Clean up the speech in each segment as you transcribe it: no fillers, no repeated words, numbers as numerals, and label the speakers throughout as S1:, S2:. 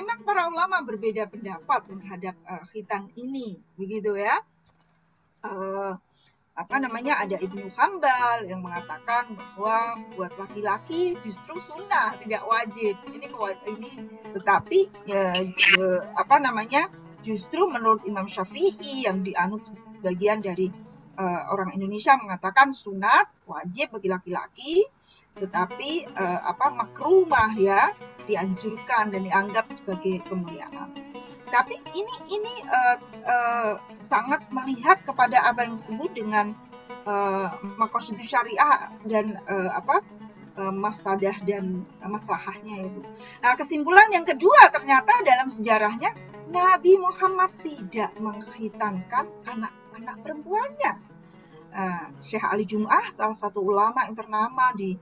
S1: memang para ulama berbeda pendapat terhadap khitan ini, begitu ya. Ada Ibnu Hambal yang mengatakan bahwa buat laki-laki justru sunnah, tidak wajib. Tetapi justru menurut Imam Syafi'i yang dianut sebagian dari orang Indonesia mengatakan sunat wajib bagi laki-laki, tetapi makrumah ya, dianjurkan dan dianggap sebagai kemuliaan. Tapi ini sangat melihat kepada apa yang disebut dengan maqasid syariah dan mafsadah dan maslahahnya itu. Nah, kesimpulan yang kedua ternyata dalam sejarahnya Nabi Muhammad tidak mengkhitankan anak-anak perempuannya. Syekh Ali Jum'ah, salah satu ulama yang ternama di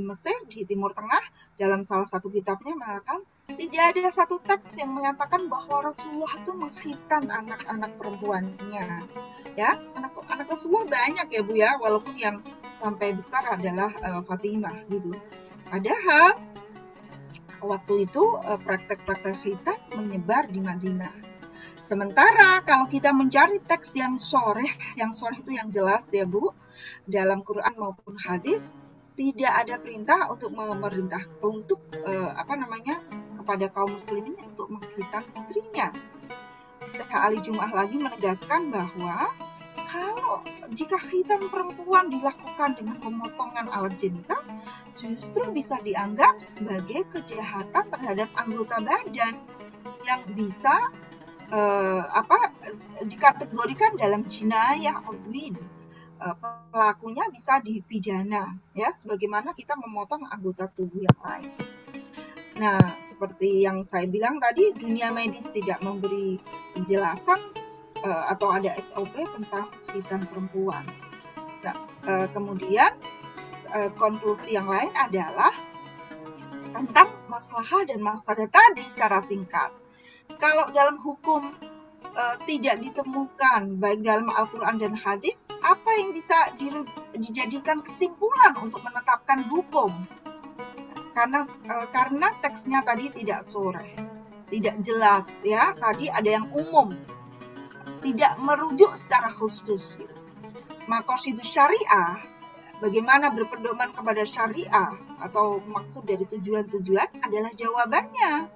S1: Mesir, di Timur Tengah, dalam salah satu kitabnya mengatakan tidak ada satu teks yang menyatakan bahwa Rasulullah itu mengkhitan anak-anak perempuannya. Ya, anak Rasulullah banyak ya Bu ya, walaupun yang sampai besar adalah Fatimah gitu. Padahal waktu itu praktek-praktek khitan menyebar di Madinah. Sementara kalau kita mencari teks yang sharih itu yang jelas ya Bu, dalam Quran maupun hadis tidak ada perintah untuk kepada kaum muslimin untuk mengkhitan putrinya. Syekh Ali Jum'ah lagi menegaskan bahwa jika khitan perempuan dilakukan dengan pemotongan alat genital, justru bisa dianggap sebagai kejahatan terhadap anggota badan yang bisa dikategorikan dalam jinayah udwin. Pelakunya bisa dipidana ya, sebagaimana kita memotong anggota tubuh yang lain. Nah, seperti yang saya bilang tadi, dunia medis tidak memberi penjelasan atau ada SOP tentang khitan perempuan. Nah, kemudian konklusi yang lain adalah tentang maslahah dan mafsadah tadi secara singkat. Kalau dalam hukum tidak ditemukan baik dalam Al-Quran dan hadis, apa yang bisa dijadikan kesimpulan untuk menetapkan hukum? Karena teksnya tadi tidak sharih, tidak jelas ya. Tadi ada yang umum, tidak merujuk secara khusus gitu. Maqasid syariah, bagaimana berpedoman kepada syariah atau maksud dari tujuan-tujuan adalah jawabannya.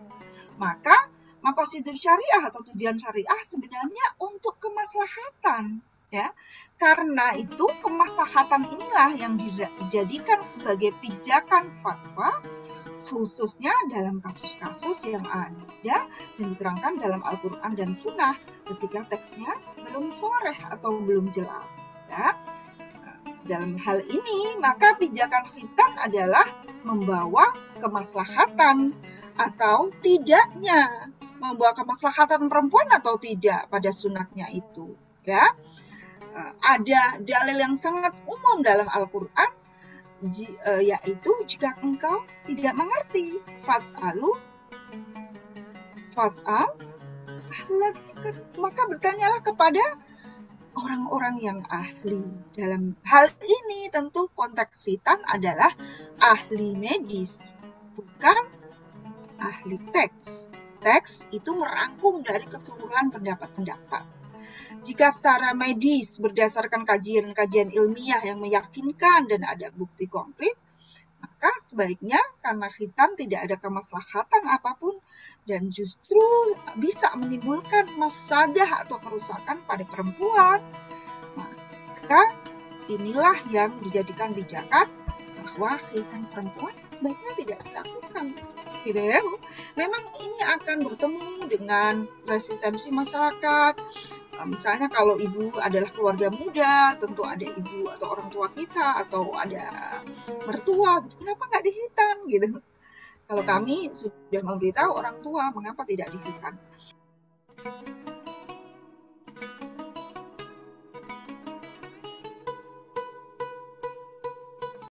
S1: Maka maqasid syariah atau tujuan syariah sebenarnya untuk kemaslahatan ya. Karena itu kemaslahatan inilah yang dijadikan sebagai pijakan fatwa, khususnya dalam kasus-kasus yang ada dan diterangkan dalam Al-Quran dan Sunnah ketika teksnya belum sharih atau belum jelas ya. Dalam hal ini maka pijakan khitan adalah membawa kemaslahatan atau tidaknya, membawa kemaslahatan perempuan atau tidak pada sunatnya itu ya. Ada dalil yang sangat umum dalam Al-Quran, yaitu jika engkau tidak mengerti, maka bertanyalah kepada orang-orang yang ahli. Dalam hal ini tentu konteks khitan adalah ahli medis, bukan ahli teks. Teks itu merangkum dari keseluruhan pendapat-pendapat. Jika secara medis berdasarkan kajian-kajian ilmiah yang meyakinkan dan ada bukti konkret, maka sebaiknya karena khitan tidak ada kemaslahatan apapun dan justru bisa menimbulkan mafsadah atau kerusakan pada perempuan, maka inilah yang dijadikan pijakan bahwa khitan perempuan sebaiknya tidak dilakukan. Gitu ya, Bu. Memang ini akan bertemu dengan resistensi masyarakat. Misalnya kalau ibu adalah keluarga muda, tentu ada ibu atau orang tua kita atau ada mertua gitu. Kenapa nggak dihitan gitu? Kalau kami sudah memberitahu orang tua mengapa tidak dihitan.